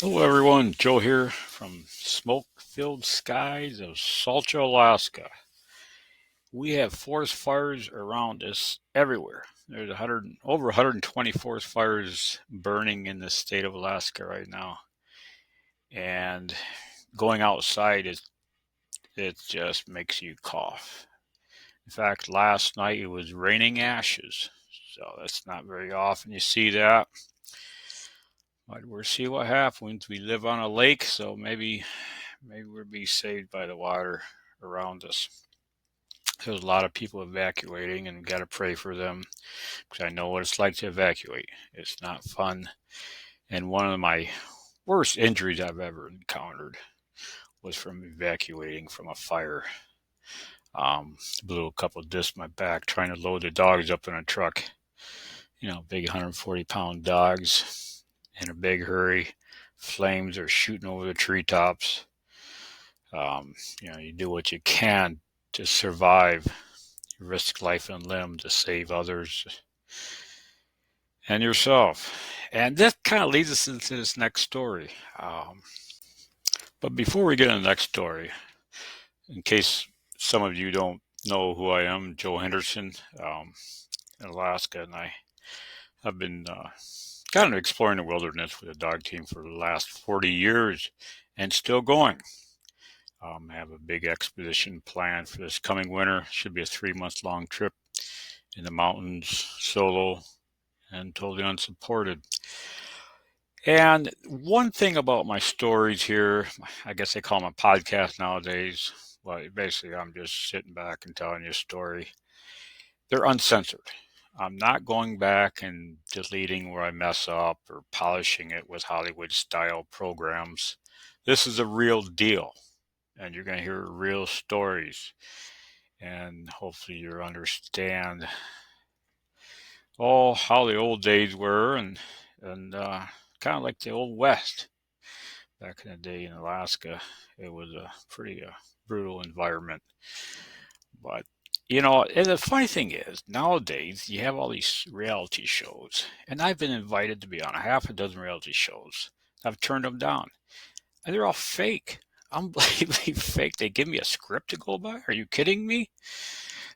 Hello, everyone. Joe here from smoke-filled skies of Salcha, Alaska. We have forest fires around us everywhere. There's over 120 forest fires burning in the state of Alaska right now, and going outside it just makes you cough. In fact, last night it was raining ashes, so that's not very often you see that. But we'll see what happens. We live on a lake, so maybe we'll be saved by the water around us. There's a lot of people evacuating, and got to pray for them because I know what it's like to evacuate. It's not fun. And one of my worst injuries I've ever encountered was from evacuating from a fire. Blew a couple of discs in my back trying to load the dogs up in a truck. Big 140-pound dogs in a big hurry. Flames are shooting over the treetops. You do what you can to survive. You risk life and limb to save others and yourself. And that kind of leads us into this next story. But before we get into the next story, in case some of you don't know who I am, Joe Henderson, in Alaska, and I have been kind of exploring the wilderness with a dog team for the last 40 years and still going. I have a big expedition planned for this coming winter. Should be a 3 month long trip in the mountains, solo, and totally unsupported. And one thing about my stories here, I guess they call them a podcast nowadays. Well, basically, I'm just sitting back and telling you a story. They're uncensored. I'm not going back and deleting where I mess up or polishing it with Hollywood style programs. This is a real deal, and you're going to hear real stories. And hopefully, you understand how the old days were, and kind of like the old West back in the day in Alaska. It was a pretty brutal environment. But and the funny thing is, nowadays you have all these reality shows, and I've been invited to be on a half a dozen reality shows. I've turned them down, and they're all fake. Unbelievably fake. They give me a script to go by. Are you kidding me?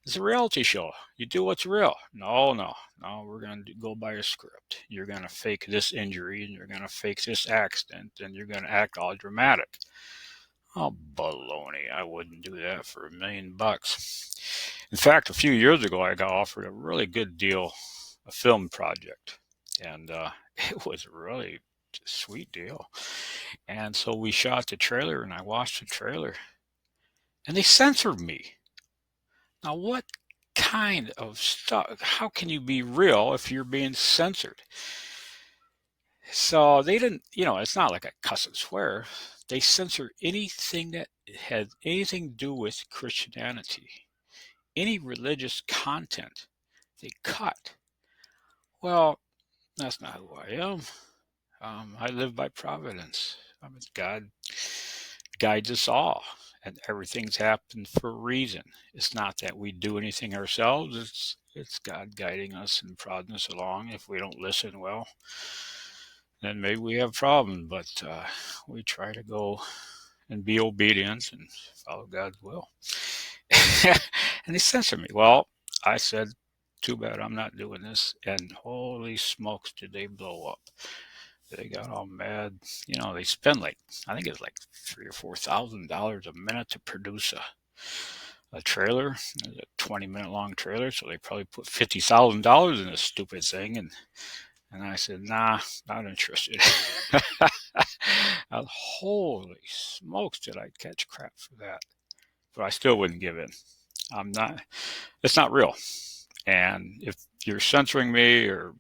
It's a reality show. You do what's real. No, no, no. We're going to go by a script. You're going to fake this injury, and you're going to fake this accident, and you're going to act all dramatic. Oh, baloney. I wouldn't do that for $1,000,000. In fact, a few years ago, I got offered a really good deal, a film project. And it was a really sweet deal. And so we shot the trailer, and I watched the trailer, and they censored me. Now, what kind of stuff? How can you be real if you're being censored? So they didn't, it's not like I cuss and swear. They censor anything that had anything to do with Christianity, any religious content they cut. Well, that's not who I am. I live by providence. God guides us all, and everything's happened for a reason. It's not that we do anything ourselves. It's God guiding us and prodding us along. If we don't listen well, then maybe we have problems. But we try to go and be obedient and follow God's will. And they censored me. Well, I said, too bad I'm not doing this. And holy smokes, did they blow up. They got all mad. They spend I think it's like $3,000 or $4,000 a minute to produce a trailer, a 20-minute long trailer. So they probably put $50,000 in this stupid thing. And I said, nah, not interested. Holy smokes, did I catch crap for that? But I still wouldn't give in. It's not real. And if you're censoring me or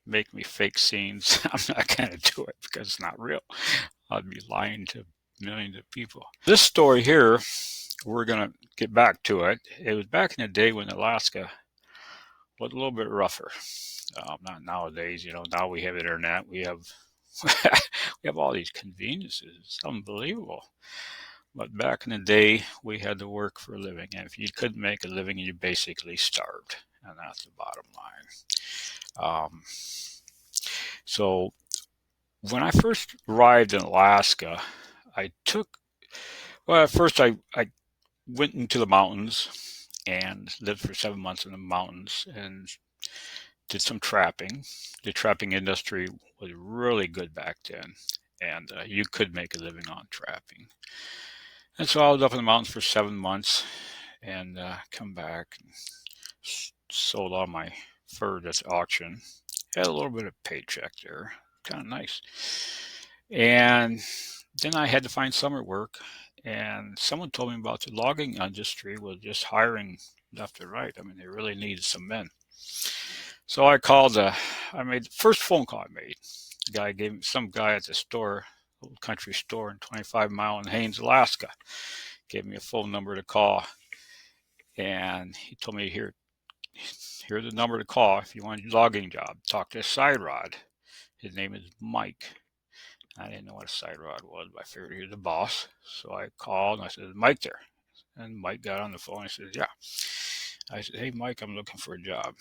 make me fake scenes, I'm not going to do it because it's not real. I'd be lying to millions of people. This story here, we're going to get back to it. It was back in the day when Alaska was a little bit rougher. Not nowadays. Now we have internet. We have we have all these conveniences. It's unbelievable. But back in the day, we had to work for a living. And if you couldn't make a living, you basically starved. And that's the bottom line. So When I first arrived in Alaska, I took, well, at first I went into the mountains and lived for 7 months in the mountains and did some trapping. The trapping industry was really good back then, and you could make a living on trapping. And so I was up in the mountains for 7 months and come back and sold all my fur at the auction. Had a little bit of paycheck there, kind of nice. And then I had to find summer work, and someone told me about the logging industry was just hiring left and right. I mean, they really needed some men. So I made the first phone call I made. The guy gave me, some guy at the store, old country store in 25 Mile in Haines, Alaska, gave me a phone number to call. And he told me, here's the number to call if you want a logging job. Talk to Side Rod. His name is Mike. I didn't know what a side rod was, but I figured he was the boss. So I called and I said, Mike there. And Mike got on the phone and said, yeah. I said, hey, Mike, I'm looking for a job.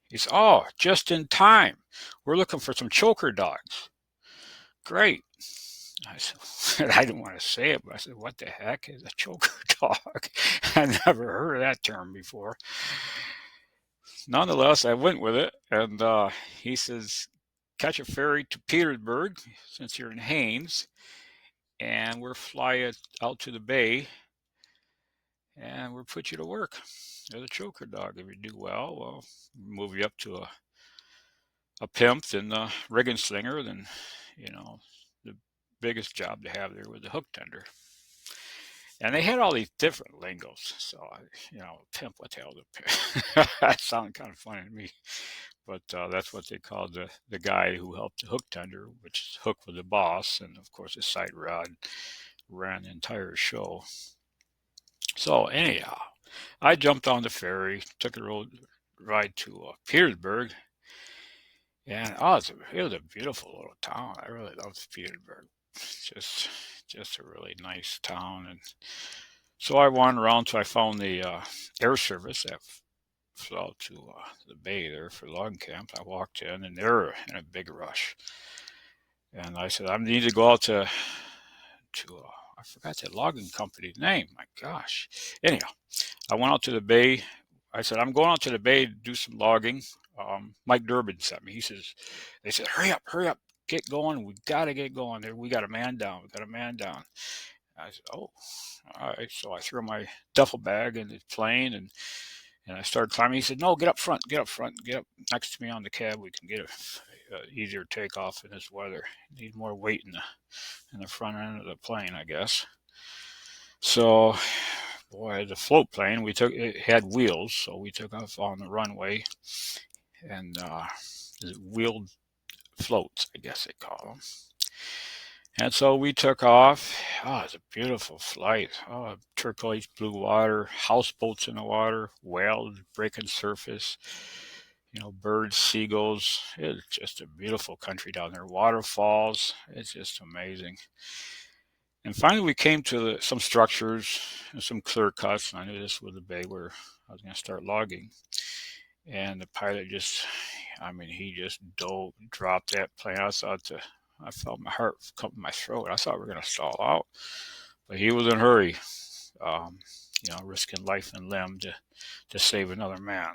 He said, oh, just in time. We're looking for some choker dogs. Great. I said, I didn't want to say it, but I said, what the heck is a choker dog? I never heard of that term before. Nonetheless, I went with it, and he says, catch a ferry to Petersburg, since you're in Haines, and we'll fly it out to the bay, and we'll put you to work as a choker dog. If you do well, we'll move you up to a pimp, then a rigging slinger, then, the biggest job to have there was the hook tender. And they had all these different lingos. So, pimp, what the hell? That sounded kind of funny to me. But that's what they called the guy who helped the hook tender, which Hook was the boss. And of course, the sight rod ran the entire show. So, anyhow, I jumped on the ferry, took a road ride to Petersburg. And it was a beautiful little town. I really loved Petersburg. Just a really nice town. And so I wandered around till I found the air service that flew out to the bay there for logging camp. I walked in, and they're in a big rush. And I said, I need to go out to I forgot that logging company's name. My gosh. Anyhow, I went out to the bay. I said, I'm going out to the bay to do some logging. Mike Durbin sent me. They said, hurry up, get going. We got to get going there. We got a man down. I said, oh, all right. So I threw my duffel bag in the plane and I started climbing. He said, no, get up front, get up next to me on the cab. We can get a easier takeoff in this weather. Need more weight in the front end of the plane, I guess. So, boy, the float plane, it had wheels, so we took off on the runway and wheeled floats, I guess they call them. And so we took off. Oh, it was a beautiful flight. Oh, turquoise blue water, houseboats in the water, whales breaking surface, birds, seagulls. It's just a beautiful country down there. Waterfalls. It's just amazing. And finally, we came to some structures and some clear cuts. And I knew this was the bay where I was going to start logging. And the pilot he just dropped that plane. I felt my heart come to my throat. I thought we were going to stall out, but he was in a hurry, risking life and limb to save another man.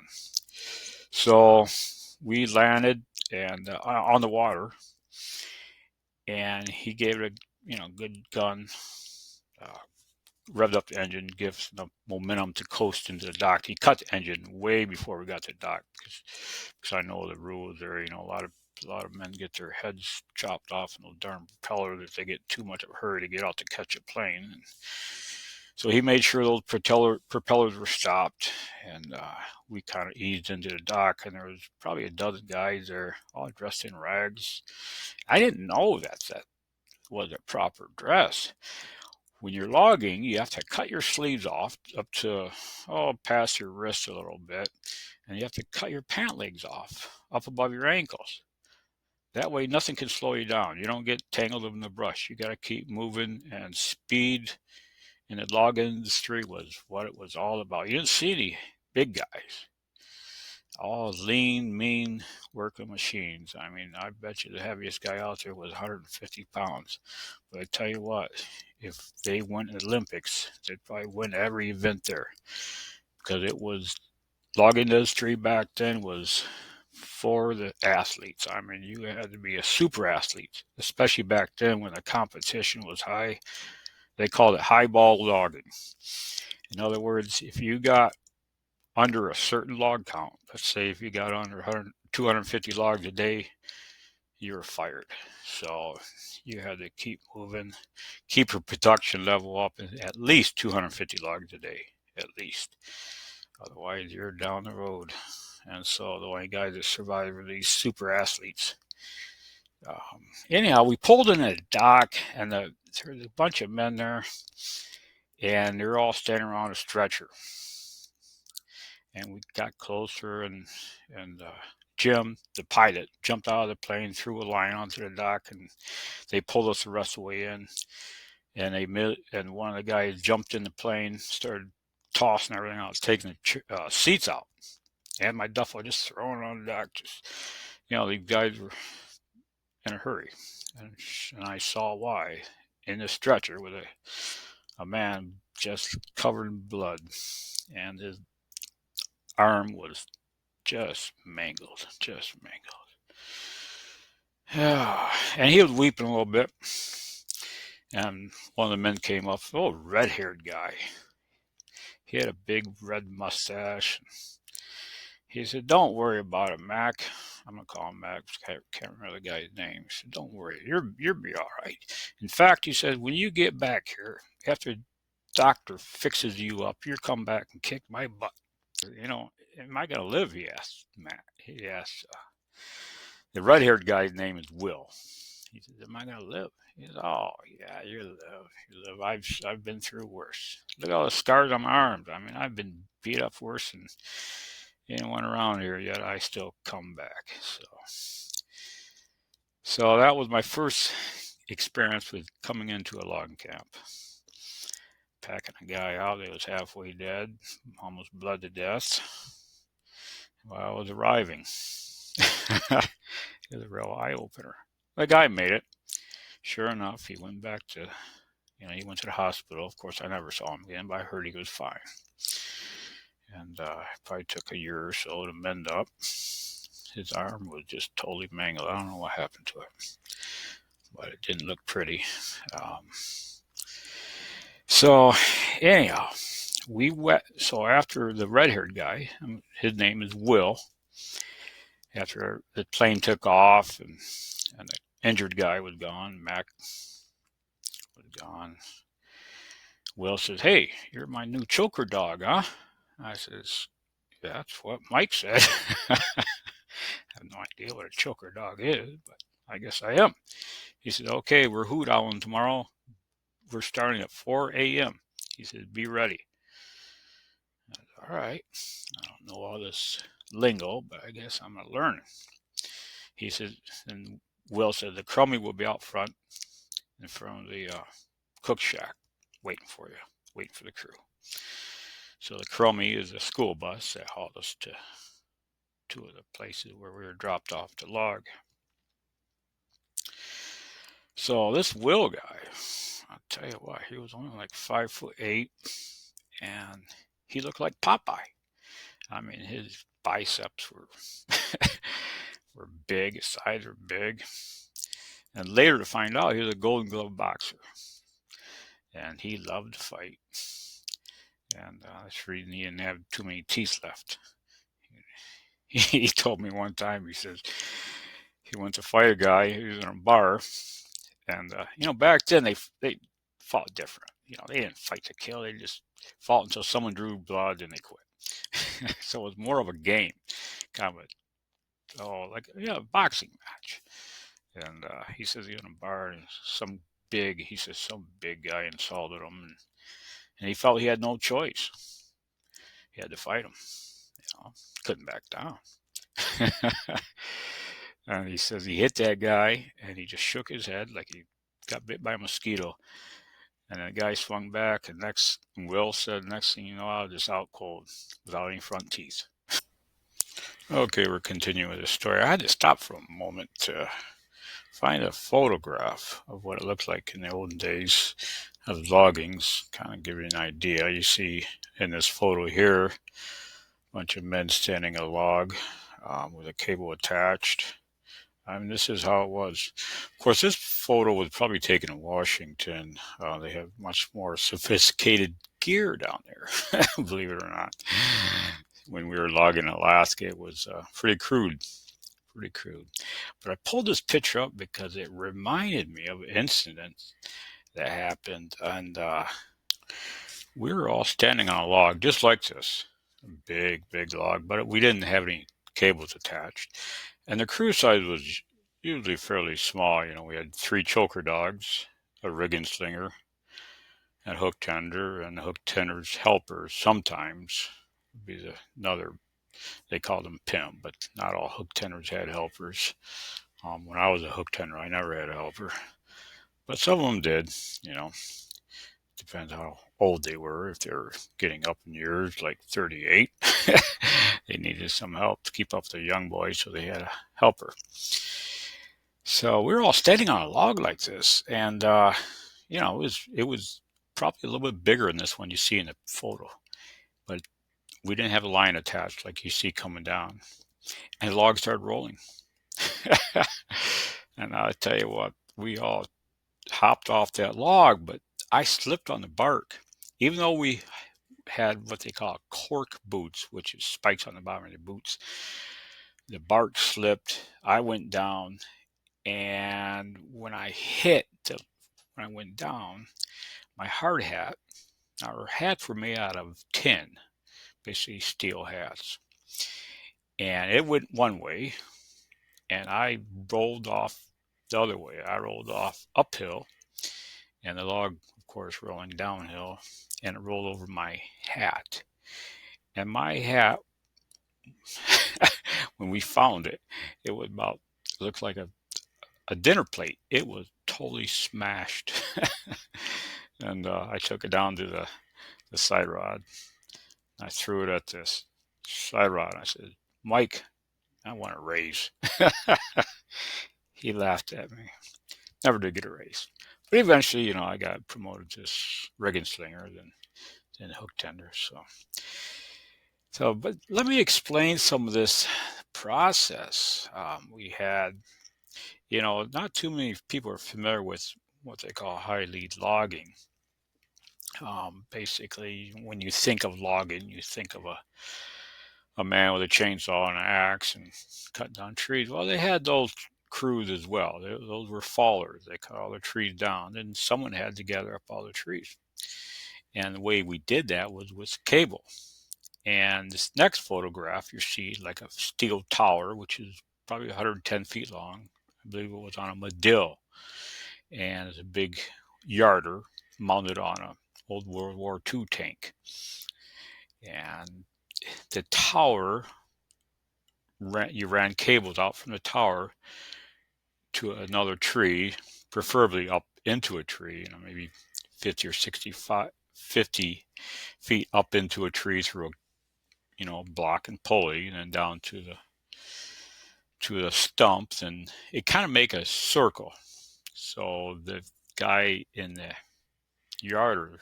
So we landed and on the water, and he gave it a good gun, revved up the engine, gives the momentum to coast into the dock. He cut the engine way before we got to the dock because I know the rules there. A lot of men get their heads chopped off in those darn propellers if they get too much of a hurry to get out to catch a plane. And so he made sure those propellers were stopped, and we kind of eased into the dock, and there was probably a dozen guys there, all dressed in rags. I didn't know that was a proper dress. When you're logging, you have to cut your sleeves off up to, past your wrist a little bit. And you have to cut your pant legs off up above your ankles. That way, nothing can slow you down. You don't get tangled in the brush. You got to keep moving, and speed in the log industry was what it was all about. You didn't see any big guys. All lean, mean working machines. I mean, I bet you the heaviest guy out there was 150 pounds. But I tell you what, if they went to the Olympics, they'd probably win every event there because it was log industry back then was for the athletes. I mean, you had to be a super athlete, especially back then when the competition was high. They called it highball logging. In other words, if you got under a certain log count, let's say if you got under 100, 250 logs a day, you were fired. So you had to keep moving, keep your production level up at least 250 logs a day, at least. Otherwise, you're down the road. And so the only guys that survive are these super athletes. Anyhow, we pulled in a dock, and there's a bunch of men there, and they're all standing around a stretcher. And we got closer, and Jim, the pilot, jumped out of the plane, threw a line onto the dock, and they pulled us the rest of the way in. And one of the guys jumped in the plane, started tossing everything out, taking the seats out, and my duffel just thrown on the dock. Just these guys were in a hurry, and I saw why. In the stretcher with a man just covered in blood, and his arm was just mangled, just mangled. Yeah, and he was weeping a little bit. And one of the men came up, oh, red-haired guy. He had a big red mustache. He said, "Don't worry about it, Mac." I'm gonna call him Mac. Can't remember the guy's name. He said, "Don't worry, you'll be all right." In fact, he said, "When you get back here, after the doctor fixes you up, you'll come back and kick my butt." Am I gonna live? He asked Mac. He asked the red-haired guy's name is Will. He said, "Am I gonna live?" He said, "Oh yeah, you live. You live. I've been through worse. Look at all the scars on my arms. I mean, I've been beat up worse than anyone around here. Yet I still come back." So that was my first experience with coming into a logging camp. Packing a guy out that was halfway dead, almost bled to death, while I was arriving. It was a real eye opener. The guy made it. Sure enough, he went back to, he went to the hospital. Of course, I never saw him again, but I heard he was fine. And it probably took a year or so to mend up. His arm was just totally mangled. I don't know what happened to it, but it didn't look pretty. So anyhow, so after the red-haired guy, his name is Will. After the plane took off and the injured guy was gone, Mac was gone. Will says, "Hey, you're my new choker dog, huh?" I says, "That's what Mike said." I have no idea what a choker dog is, but I guess I am. He said, "Okay, we're hoot owling tomorrow. We're starting at 4 a.m. He said, "Be ready." I said, "All right. I don't know all this lingo, but I guess I'm going to learn." He said, and Will said, "The crummy will be out front in front of the cook shack waiting for you, waiting for the crew." So the crummy is a school bus that hauled us to two of the places where we were dropped off to log. So this Will guy, I'll tell you what, he was only like 5'8", and he looked like Popeye. I mean, his biceps were were big, his sides were big, and later to find out he was a Golden Glove boxer, and he loved to fight. And that's the reason he didn't have too many teeth left. He told me one time, he says he went to fight a guy who was in a bar, and back then they fought different. They didn't fight to kill; they just fought until someone drew blood and they quit. So it was more of a game, kind of a boxing match. And he says he was in a bar and some big guy insulted him, and he felt he had no choice. He had to fight him. Couldn't back down. And he says he hit that guy, and he just shook his head like he got bit by a mosquito. And the guy swung back, and Will said, "Next thing you know, I was just out cold without any front teeth." Okay, we're continuing the story. I had to stop for a moment to find a photograph of what it looked like in the olden days of loggings, kind of give you an idea. You see in this photo here, a bunch of men standing on a log with a cable attached. I mean, this is how it was. Of course, this photo was probably taken in Washington. They have much more sophisticated gear down there, believe it or not. When we were logging in Alaska, it was pretty crude, pretty crude. But I pulled this picture up because it reminded me of an incident that happened, and we were all standing on a log just like this, a big, big log, but we didn't have any cables attached. And the crew size was usually fairly small. You know, we had 3 choker dogs, a rigging slinger, and a hook tender, and the hook tender's helpers sometimes would be another. They called them pimp, but not all hook tenders had helpers. When I was a hook tender, I never had a helper, but some of them did. You know, depends how old they were. If they were getting up in years, like 38, they needed some help to keep up the young boys, so they had a helper. So we were all standing on a log like this, and it was probably a little bit bigger than this one you see in the photo, but we didn't have a line attached like you see coming down, and the log started rolling. And I tell you what, we all hopped off that log, but I slipped on the bark. Even though we had what they call cork boots, which is spikes on the bottom of the boots, the bark slipped. I went down, and when I went down, my hard hat, our hats were made out of tin, basically steel hats, and it went one way, and I rolled off the other way. I rolled off uphill, and the log, of course, rolling downhill, and it rolled over my hat. And my hat, when we found it, it was about, it looked like a dinner plate. It was totally smashed. And I took it down to the side rod. I threw it at this side rod. I said, Mike, I want a raise. He laughed at me. Never did get a raise. But eventually, I got promoted to rigging slinger, then hook tender. But let me explain some of this process. We had, not too many people are familiar with what they call high lead logging. Basically, when you think of logging, you think of a man with a chainsaw and an axe and cutting down trees. Well, they had those crews as well. Those were fallers. They cut all the trees down. Then someone had to gather up all the trees. And the way we did that was with cable. And this next photograph, you see like a steel tower, which is probably 110 feet long. I believe it was on a Medill. And it's a big yarder mounted on a old World War II tank. And the tower, you ran cables out from the tower to another tree, preferably up into a tree, maybe 50 or 50 feet up into a tree through a block and pulley, and then down to the stumps, and it kind of make a circle. So the guy in the yarder,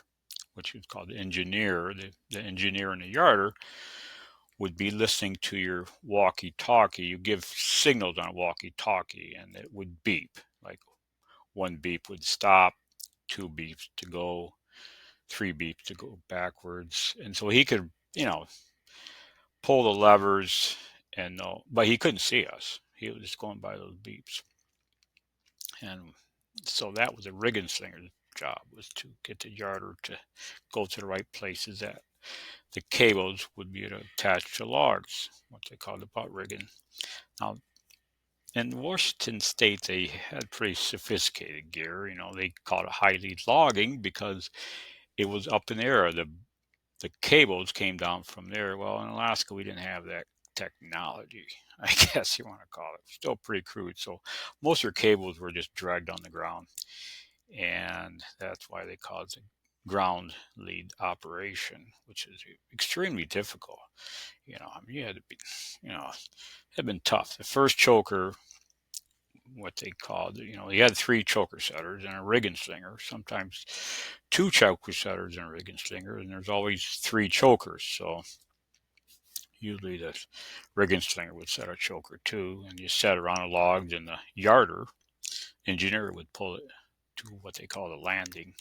which is called the engineer, the engineer in the yarder, would be listening to your walkie-talkie. You give signals on a walkie-talkie, and it would beep. Like 1 beep would stop, 2 beeps to go, 3 beeps to go backwards. And so he could, pull the levers and but he couldn't see us. He was just going by those beeps. And so that was a rigging slinger's job, was to get the yarder to go to the right places that the cables would be attached to logs, what they call the butt rigging. Now, in Washington State, they had pretty sophisticated gear. They called it high lead logging because it was up in the air. The cables came down from there. Well, in Alaska, we didn't have that technology, I guess you want to call it. Still pretty crude. So most of their cables were just dragged on the ground. And that's why they called it ground lead operation, which is extremely difficult. You had to be, it had been tough. The first choker, what they called, you had 3 choker setters and a rigging slinger, sometimes 2 choker setters and a rigging slinger, and there's always 3 chokers. So usually the rigging slinger would set a choker too, and you set it on a log, and the yarder engineer would pull it to what they call the landing.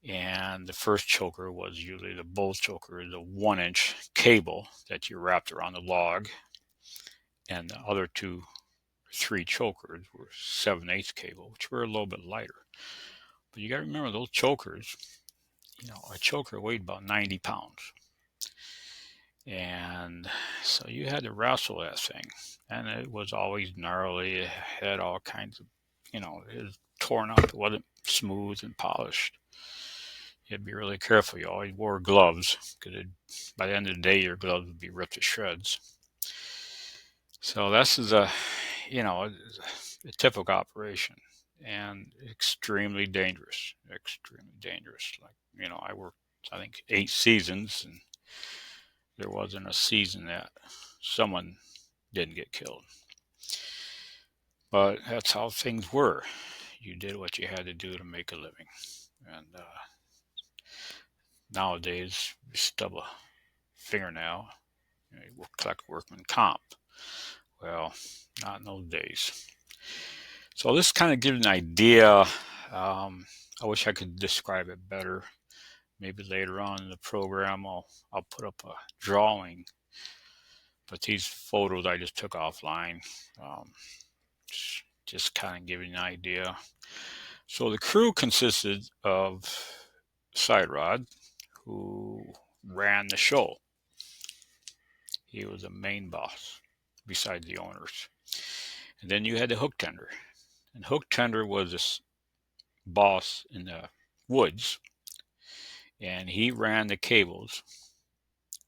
And the first choker was usually the bull choker, the 1-inch cable that you wrapped around the log, and the other 3 chokers were 7/8 cable, which were a little bit lighter. But you got to remember those chokers. A choker weighed about 90 pounds. And so you had to wrestle that thing. And it was always gnarly. It had all kinds of, it was torn up. It wasn't smooth and polished. You had to be really careful. You always wore gloves because by the end of the day, your gloves would be ripped to shreds. So this is a typical operation, and extremely dangerous. Extremely dangerous. I worked, I think, 8 seasons, and there wasn't a season that someone didn't get killed. But that's how things were. You did what you had to do to make a living. And nowadays, you stub a fingernail, you collect workman comp. Well, not in those days. So this kind of gives an idea. I wish I could describe it better. Maybe later on in the program, I'll put up a drawing. But these photos I just took offline, just kind of giving an idea. So the crew consisted of Side Rod, who ran the show. He was the main boss, besides the owners. And then you had the hook tender. And hook tender was this boss in the woods, and he ran the cables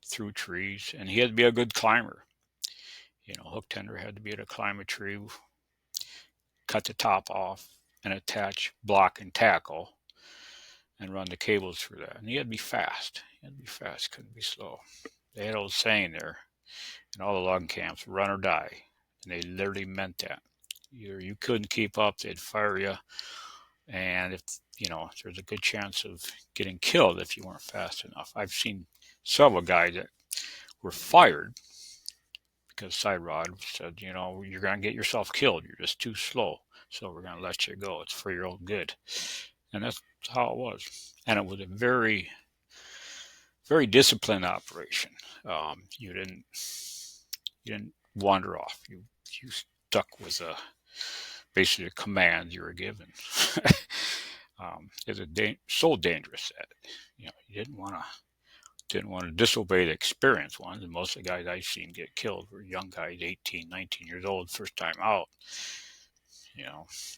through trees, and he had to be a good climber. Hook tender had to be able to climb a tree, cut the top off, and attach block and tackle, and run the cables through that. And he had to be fast. Couldn't be slow. They had an old saying there in all the logging camps, run or die. And they literally meant that. You couldn't keep up, they'd fire you. And if there's a good chance of getting killed if you weren't fast enough. I've seen several guys that were fired because Side Rod said, you're going to get yourself killed. You're just too slow. So we're going to let you go. It's for your own good. And that's how it was. And it was a very, very disciplined operation. You didn't wander off. You stuck with basically the command you were given. It was so dangerous that you didn't want to disobey the experienced ones. And most of the guys I've seen get killed were young guys, 18, 19 years old, first time out.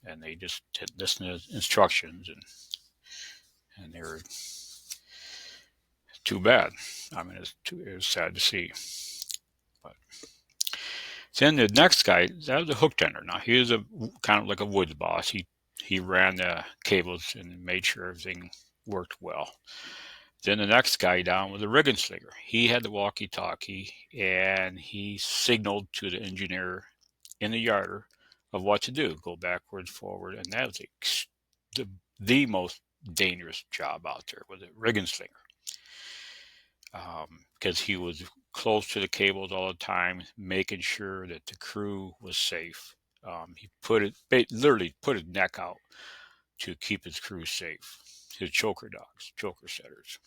And they just didn't listen to instructions, and they were too bad. I mean, it was sad to see. But then the next guy, that was a hook tender. Now he was a kind of like a woods boss. He ran the cables and made sure everything worked well. Then the next guy down was a rigging slinger. He had the walkie-talkie, and he signaled to the engineer in the yarder of what to do, go backwards, forward, and that was the most dangerous job out there, was a rigging slinger. Because he was close to the cables all the time, making sure that the crew was safe. He literally put his neck out to keep his crew safe. His choker dogs, choker setters.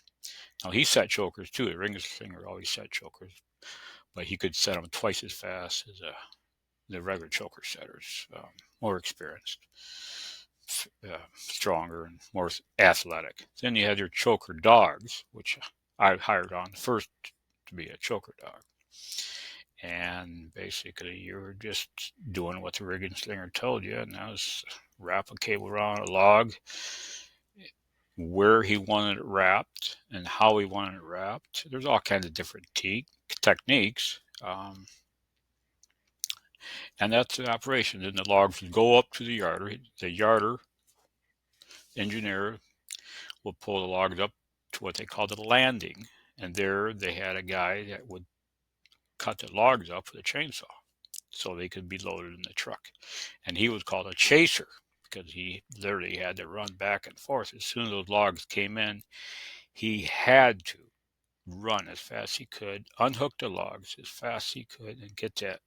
Now he set chokers too. The rigging slinger always set chokers, but he could set them twice as fast as the regular choker setters. More experienced, stronger, and more athletic. Then you had your choker dogs, which I hired on first to be a choker dog. And basically, you were just doing what the rigging slinger told you, and that was wrap a cable around a log, where he wanted it wrapped and how he wanted it wrapped. There's all kinds of different techniques. And that's the operation. Then the logs would go up to the yarder. The yarder engineer would pull the logs up to what they called a landing, and there they had a guy that would cut the logs up with a chainsaw so they could be loaded in the truck. And he was called a chaser because he literally had to run back and forth. As soon as those logs came in, he had to run as fast as he could, unhook the logs as fast as he could, and get that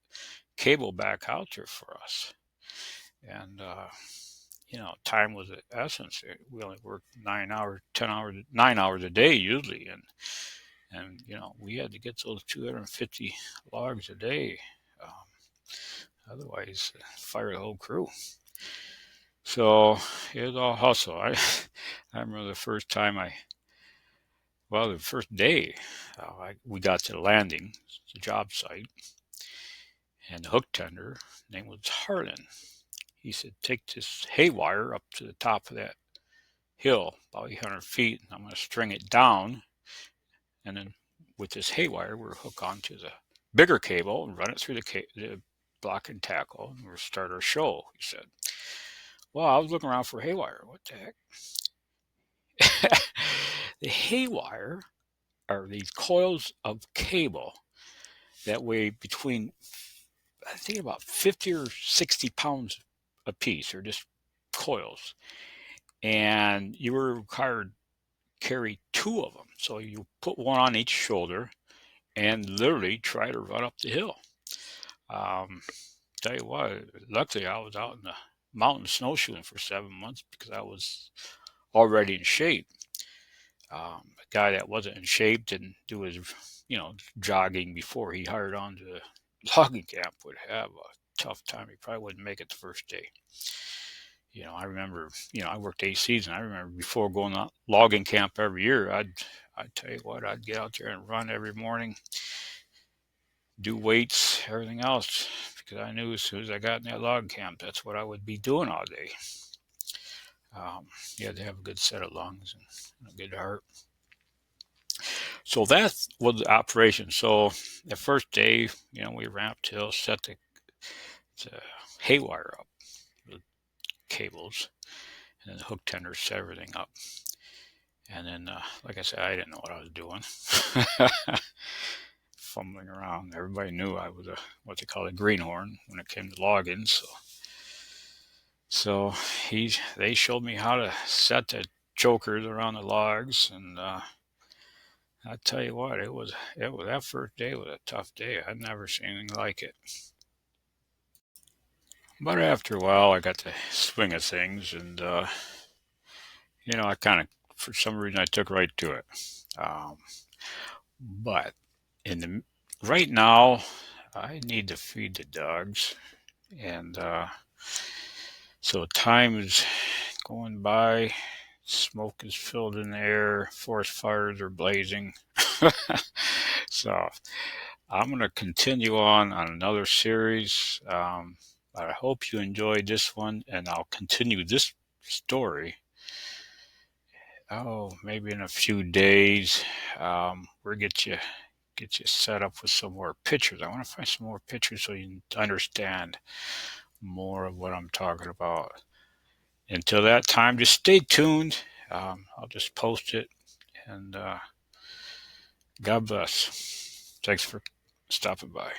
cable back out there for us. And time was the essence. We only worked 9 hours, 10 hours, 9 hours a day usually, and we had to get those 250 logs a day. Otherwise, fire the whole crew. So it was all hustle. I remember the first time the first day, we got to the landing, the job site, and the hook tender, name was Harlan. He said, take this hay wire up to the top of that hill, about 800 feet, and I'm going to string it down. And then with this hay wire, we'll hook onto the bigger cable and run it through the block and tackle, and we'll start our show, he said. Well, I was looking around for hay wire. What the heck? The hay wire are these coils of cable that weigh between, I think, about 50 or 60 pounds a piece, or just coils. And you were required to carry two of them. So you put one on each shoulder and literally try to run up the hill. Tell you what, luckily I was out in the mountains snowshoeing for 7 months because I was already in shape. A guy that wasn't in shape, didn't do his, jogging before he hired on to the logging camp, would have a tough time. He probably wouldn't make it the first day. I remember, I worked 8 seasons. I remember before going to logging camp every year, I'd tell you what, I'd get out there and run every morning, do weights, everything else, because I knew as soon as I got in that logging camp, that's what I would be doing all day. You had to have a good set of lungs and a good heart. So that was the operation. So the first day, we ramped hill, set the hay wire up, the cables, and then the hook tenders set everything up. And then, like I said, I didn't know what I was doing. Fumbling around. Everybody knew I was what they call a greenhorn when it came to logging. So they showed me how to set the chokers around the logs, and I tell you what, it was that first day was a tough day. I'd never seen anything like it. But after a while, I got the swing of things, and I kind of, for some reason, I took right to it. But right now, I need to feed the dogs, and so time is going by. Smoke is filled in the air. Forest fires are blazing. So I'm going to continue on another series. I hope you enjoyed this one, and I'll continue this story. Maybe in a few days. We'll get you set up with some more pictures. I want to find some more pictures so you can understand more of what I'm talking about. Until that time, just stay tuned. I'll just post it, and God bless. Thanks for stopping by.